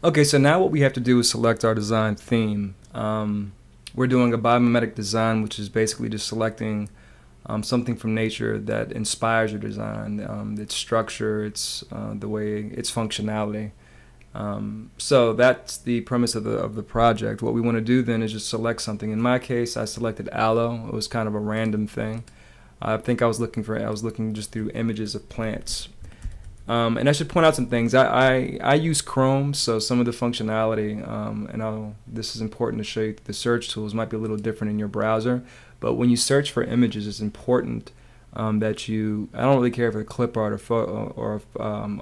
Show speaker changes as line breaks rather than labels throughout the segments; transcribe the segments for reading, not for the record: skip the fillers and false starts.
Okay, so now what we have to do is select our design theme. We're doing a biomimetic design, which is basically just selecting something from nature that inspires your design, its structure, the way, its functionality. So that's the premise of the project. What we want to do then is just select something. In my case, I selected aloe. It was kind of a random thing. I was looking just through images of plants. And I should point out some things. I use Chrome, so some of the functionality, this is important to show you, the search tools might be a little different in your browser. But when you search for images, it's important that I don't really care if it's clip art or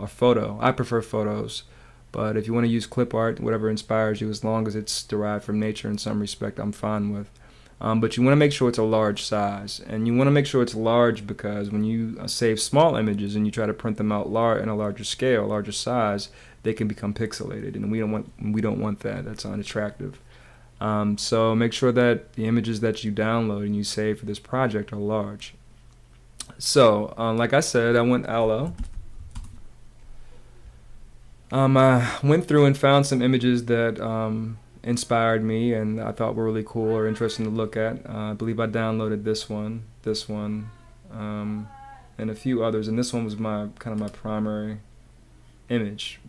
photo. I prefer photos. But if you want to use clip art, whatever inspires you, as long as it's derived from nature in some respect, I'm fine with. But you want to make sure it's a large size, and you want to make sure it's large because when you save small images and you try to print them out in a larger scale, larger size, they can become pixelated, and we don't want that. That's unattractive. So make sure that the images that you download and you save for this project are large. So like I said, I went aloe. I went through and found some images that inspired me and I thought were really cool or interesting to look at. I believe I downloaded this one, and a few others. And this one was my primary image.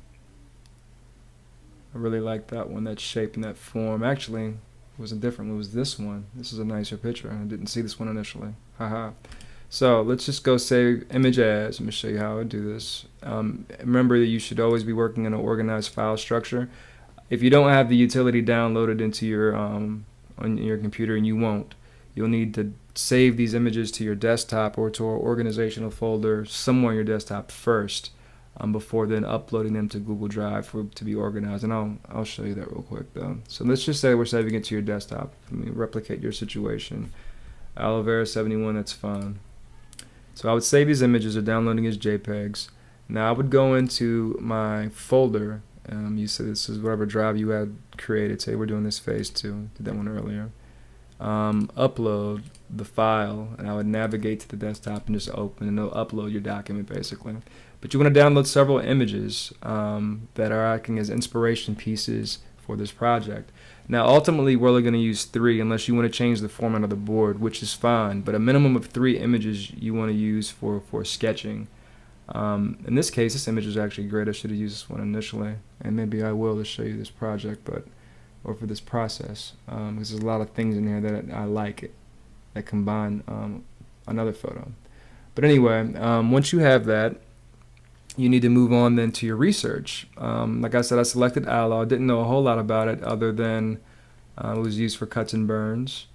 I really liked that one, that shape and that form. Actually, it was a different one. It was this one. This is a nicer picture. I didn't see this one initially. Haha. So let's just go save image as. Let me show you how I do this. Remember that you should always be working in an organized file structure. If you don't have the utility downloaded into your on your computer, and you'll need to save these images to your desktop or to an organizational folder somewhere on your desktop first, before then uploading them to Google Drive to be organized. And I'll show you that real quick though. So let's just say we're saving it to your desktop. Let me replicate your situation. Aloe Vera 71, that's fine. So I would save these images or downloading as JPEGs. Now I would go into my folder. You said this is whatever drive you had created. Say we're doing this phase 2. Did that one earlier. Upload the file, and I would navigate to the desktop and just open, and it'll upload your document basically. But you want to download several images that are acting as inspiration pieces for this project. Now ultimately we're only going to use 3 unless you want to change the format of the board, which is fine, but a minimum of 3 images you want to use for sketching. In this case, this image is actually great. I should have used this one initially, and maybe I will to show you this project, or for this process, because there's a lot of things in here that I like that combine another photo. But anyway, once you have that, you need to move on then to your research. Like I said, I selected aloe. I didn't know a whole lot about it other than it was used for cuts and burns.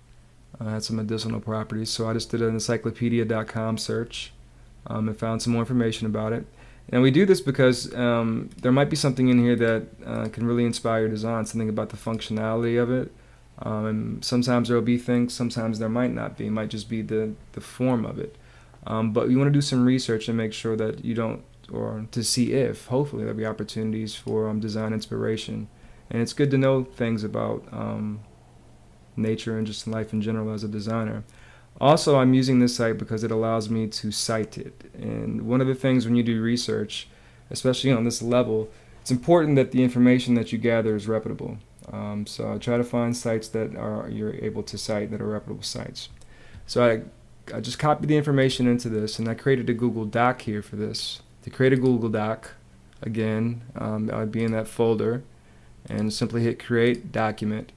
It had some medicinal properties, so I just did an encyclopedia.com search and found some more information about it. And we do this because there might be something in here that can really inspire your design, something about the functionality of it. And sometimes there will be things, sometimes there might not be. It might just be the form of it. But you want to do some research and make sure that you don't, or to see if, hopefully, there'll be opportunities for design inspiration. And it's good to know things about nature and just life in general as a designer. Also, I'm using this site because it allows me to cite it. And one of the things when you do research, especially on this level, it's important that the information that you gather is reputable. So I try to find sites that you're able to cite that are reputable sites. So I just copied the information into this, and I created a Google Doc here for this. To create a Google Doc, again, I'd be in that folder and simply hit Create Document.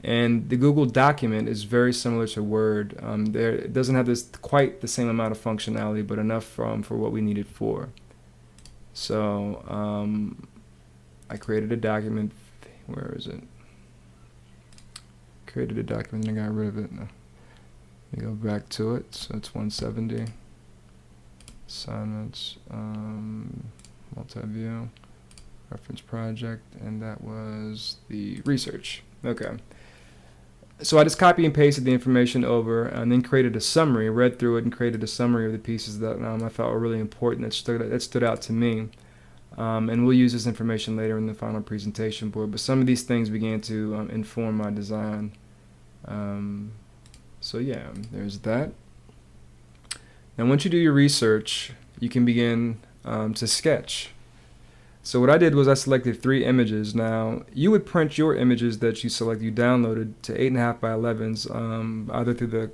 And the Google document is very similar to Word. It doesn't have quite the same amount of functionality, but enough for what we need it for. So I created a document. Where is it? Created a document and I got rid of it. Let me go back to it. So it's 170. Assignments, multi-view, reference project, and that was the research. Okay. So I just copy and pasted the information over and then created a summary, read through it and created a summary of the pieces that I thought were really important, that stood out to me. And we'll use this information later in the final presentation board, but some of these things began to inform my design. So yeah, there's that. Now once you do your research, you can begin to sketch. So what I did was I selected 3 images. Now, you would print your images that you downloaded to 8.5 by 11s, either through the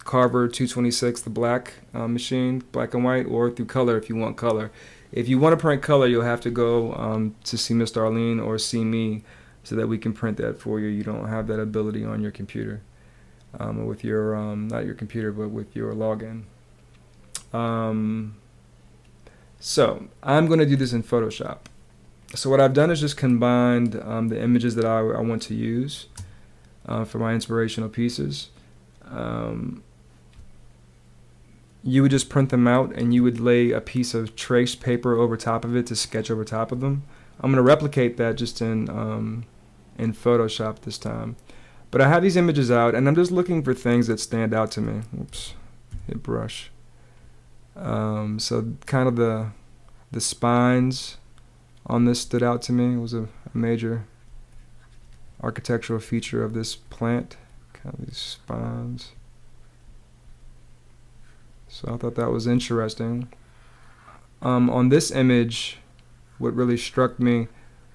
Carver 226, the black machine, black and white, or through color if you want color. If you want to print color, you'll have to go to see Miss Darlene or see me so that we can print that for you. You don't have that ability on your computer, or with your, not your computer, but with your login. So I'm going to do this in Photoshop. So what I've done is just combined the images that I want to use for my inspirational pieces. You would just print them out and you would lay a piece of trace paper over top of it to sketch over top of them. I'm going to replicate that just in Photoshop this time. But I have these images out and I'm just looking for things that stand out to me. Oops, hit brush. So kind of the spines on this stood out to me. It was a major architectural feature of this plant. Kind of these spines. So I thought that was interesting. On this image, what really struck me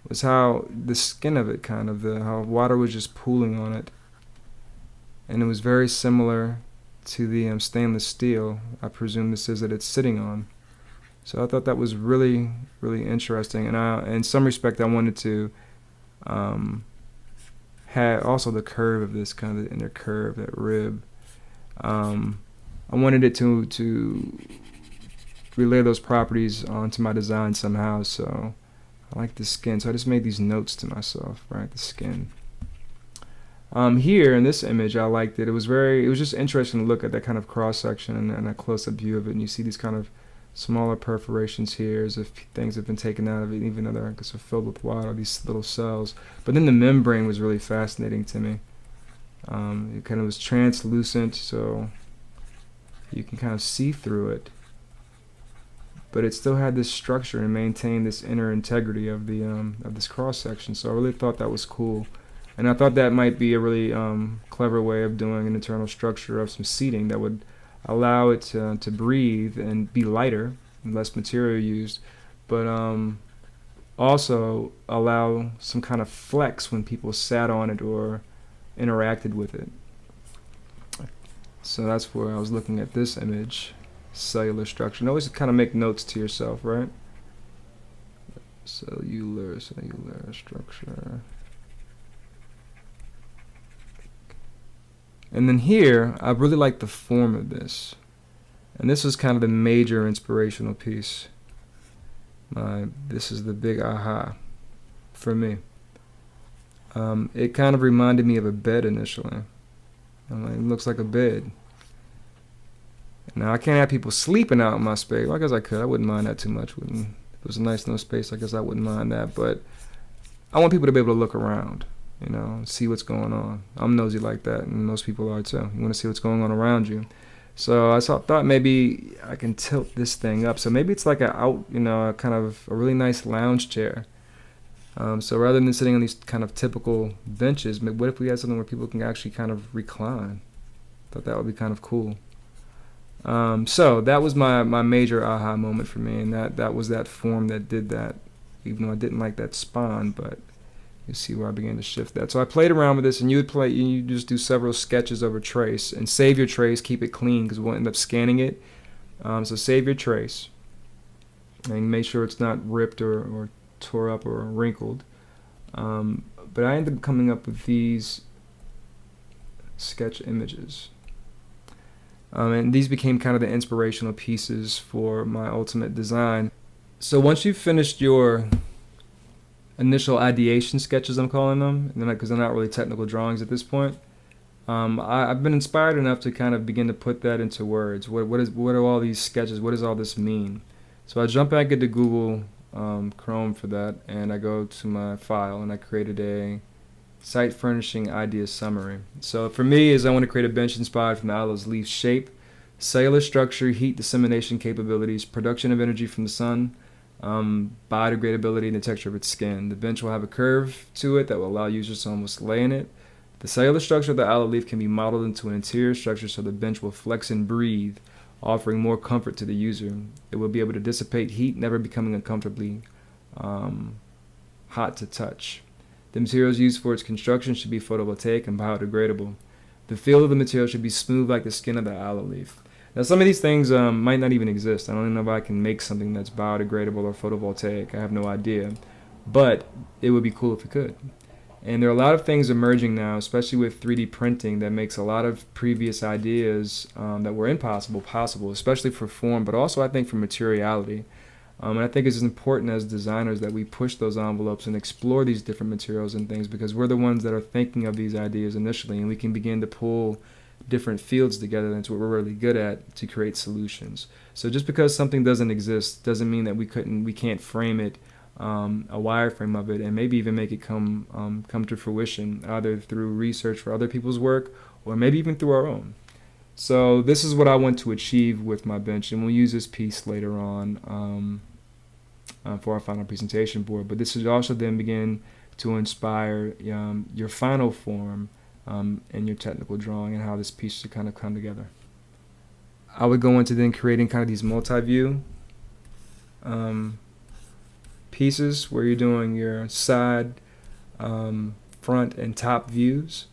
was how the skin of it, kind of how water was just pooling on it, and it was very similar to the stainless steel. I presume this is that it's sitting on. So I thought that was really, really interesting, and in some respect, I wanted to have also the curve of this, kind of the inner curve, that rib. I wanted it to relay those properties onto my design somehow, so I like the skin. So I just made these notes to myself, right? The skin. Here in this image, I liked it. It was just interesting to look at that kind of cross section and a close-up view of it. And you see these kind of smaller perforations here, as if things have been taken out of it, even though they're filled with water, these little cells. But then the membrane was really fascinating to me. It kind of was translucent, so you can kind of see through it, but it still had this structure and maintained this inner integrity of the of this cross section. So I really thought that was cool, and I thought that might be a really clever way of doing an internal structure of some seating that would allow it to breathe and be lighter and less material used, but also allow some kind of flex when people sat on it or interacted with it. So that's where I was looking at this image, cellular structure. And always kind of make notes to yourself, right? Cellular structure. And then here, I really like the form of this. And this was kind of the major inspirational piece. This is the big aha for me. It kind of reminded me of a bed initially. It looks like a bed. Now I can't have people sleeping out in my space. Well, I guess I could. I wouldn't mind that too much. If it was a nice no space, I guess I wouldn't mind that. But I want people to be able to look around, see what's going on. I'm nosy like that, and most people are too. You want to see what's going on around you. So I thought maybe I can tilt this thing up. So maybe it's like a kind of a really nice lounge chair. So rather than sitting on these kind of typical benches, what if we had something where people can actually kind of recline? Thought that would be kind of cool. So that was my major aha moment for me, and that was that form that did that, even though I didn't like that spine, but you see where I began to shift that. So I played around with this, and you just do several sketches over trace, and save your trace, keep it clean, because we'll end up scanning it. So save your trace, and make sure it's not ripped or tore up or wrinkled. But I ended up coming up with these sketch images. And these became kind of the inspirational pieces for my ultimate design. So once you've finished your initial ideation sketches, I'm calling them, because they're not really technical drawings at this point, I've been inspired enough to kind of begin to put that into words. What are all these sketches? What does all this mean? So I jump back into Google Chrome for that, and I go to my file, and I created a site furnishing idea summary. So for me, I want to create a bench inspired from the aloe's leaf shape, cellular structure, heat dissemination capabilities, production of energy from the sun, biodegradability, and the texture of its skin. The bench will have a curve to it that will allow users to almost lay in it. The cellular structure of the aloe leaf can be modeled into an interior structure so the bench will flex and breathe, offering more comfort to the user. It will be able to dissipate heat, never becoming uncomfortably hot to touch. The materials used for its construction should be photovoltaic and biodegradable. The feel of the material should be smooth like the skin of the aloe leaf. Now, some of these things might not even exist. I don't even know if I can make something that's biodegradable or photovoltaic. I have no idea. But it would be cool if it could. And there are a lot of things emerging now, especially with 3D printing, that makes a lot of previous ideas that were impossible possible, especially for form, but also I think for materiality. And I think it's important as designers that we push those envelopes and explore these different materials and things, because we're the ones that are thinking of these ideas initially, and we can begin to pull different fields together. That's what we're really good at, to create solutions. So just because something doesn't exist doesn't mean that we can't frame it, a wireframe of it, and maybe even make it come to fruition, either through research for other people's work or maybe even through our own. So this is what I want to achieve with my bench, and we'll use this piece later on for our final presentation board. But this should also then begin to inspire your final form in your technical drawing, and how this piece should kind of come together. I would go into then creating kind of these multi-view pieces where you're doing your side, front, and top views.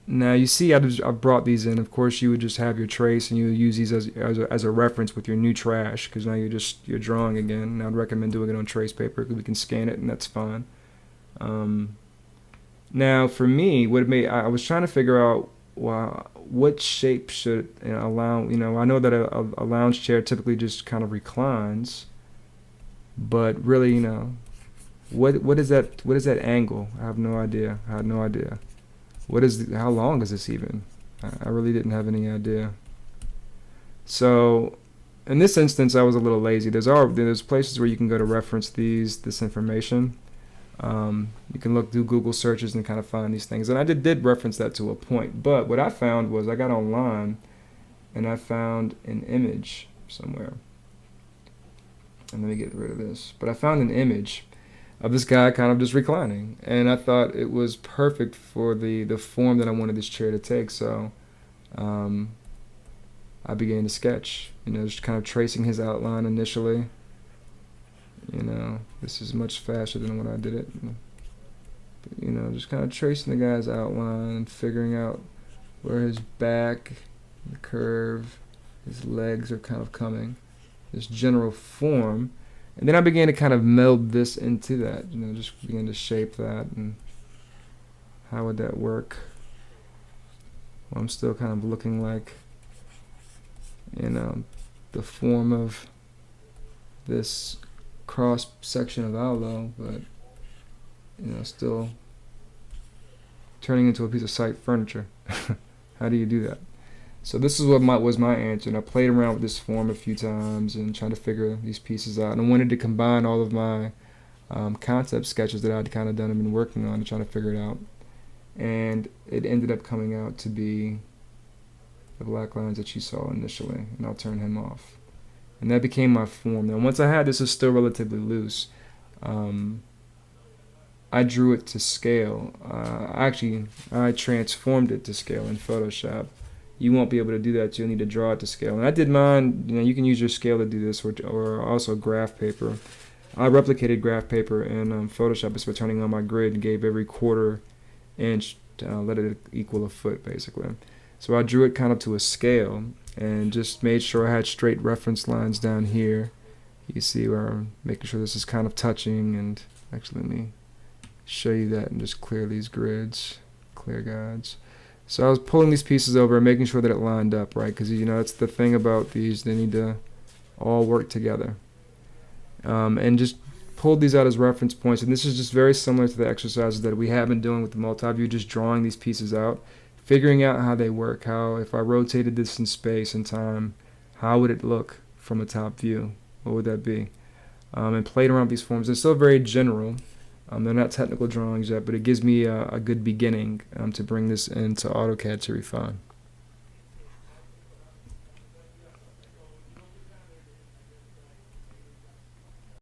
Now you see I've brought these in. Of course, you would just have your trace, and you would use these as a reference with your new trash, because now you're drawing again. And I'd recommend doing it on trace paper, because we can scan it, and that's fine. Now for me, I was trying to figure out, what shape should allow. I know that a lounge chair typically just kind of reclines, but really, what is that angle? I have no idea. How long is this even? I really didn't have any idea. So in this instance, I was a little lazy. There's places where you can go to reference this information. You can do Google searches and kind of find these things. And I did reference that to a point. But what I found was I got online and I found an image somewhere. And let me get rid of this. But I found an image of this guy kind of just reclining, and I thought it was perfect for the form that I wanted this chair to take. So I began to sketch, just kind of tracing his outline initially. This is much faster than when I did it. But, just kind of tracing the guy's outline and figuring out where his back, the curve, his legs are kind of coming, this general form. And then I began to kind of meld this into that, just begin to shape that. And how would that work? Well, I'm still kind of looking like, the form of this cross section of aloe, but, still turning into a piece of site furniture. How do you do that? So this is what was my answer, and I played around with this form a few times and trying to figure these pieces out. And I wanted to combine all of my concept sketches that I'd kind of done and been working on and trying to figure it out. And it ended up coming out to be the black lines that you saw initially, and I'll turn him off. And that became my form. Now once I had this, is still relatively loose. I drew it to scale. I transformed it to scale in Photoshop. You won't be able to do that. You'll need to draw it to scale. And I did mine. You can use your scale to do this, or also graph paper. I replicated graph paper in Photoshop just for turning on my grid, and gave every quarter inch to let it equal a foot, basically. So I drew it kind of to a scale and just made sure I had straight reference lines down here. You see where I'm making sure this is kind of touching. And actually, let me show you that and just clear these grids, clear guides. So I was pulling these pieces over and making sure that it lined up right, because that's the thing about these, they need to all work together. And just pulled these out as reference points, and this is just very similar to the exercises that we have been doing with the multi-view, just drawing these pieces out, figuring out how they work, how if I rotated this in space and time, how would it look from a top view, what would that be? And played around with these forms. They're still very general. They're not technical drawings yet, but it gives me a good beginning to bring this into AutoCAD to refine.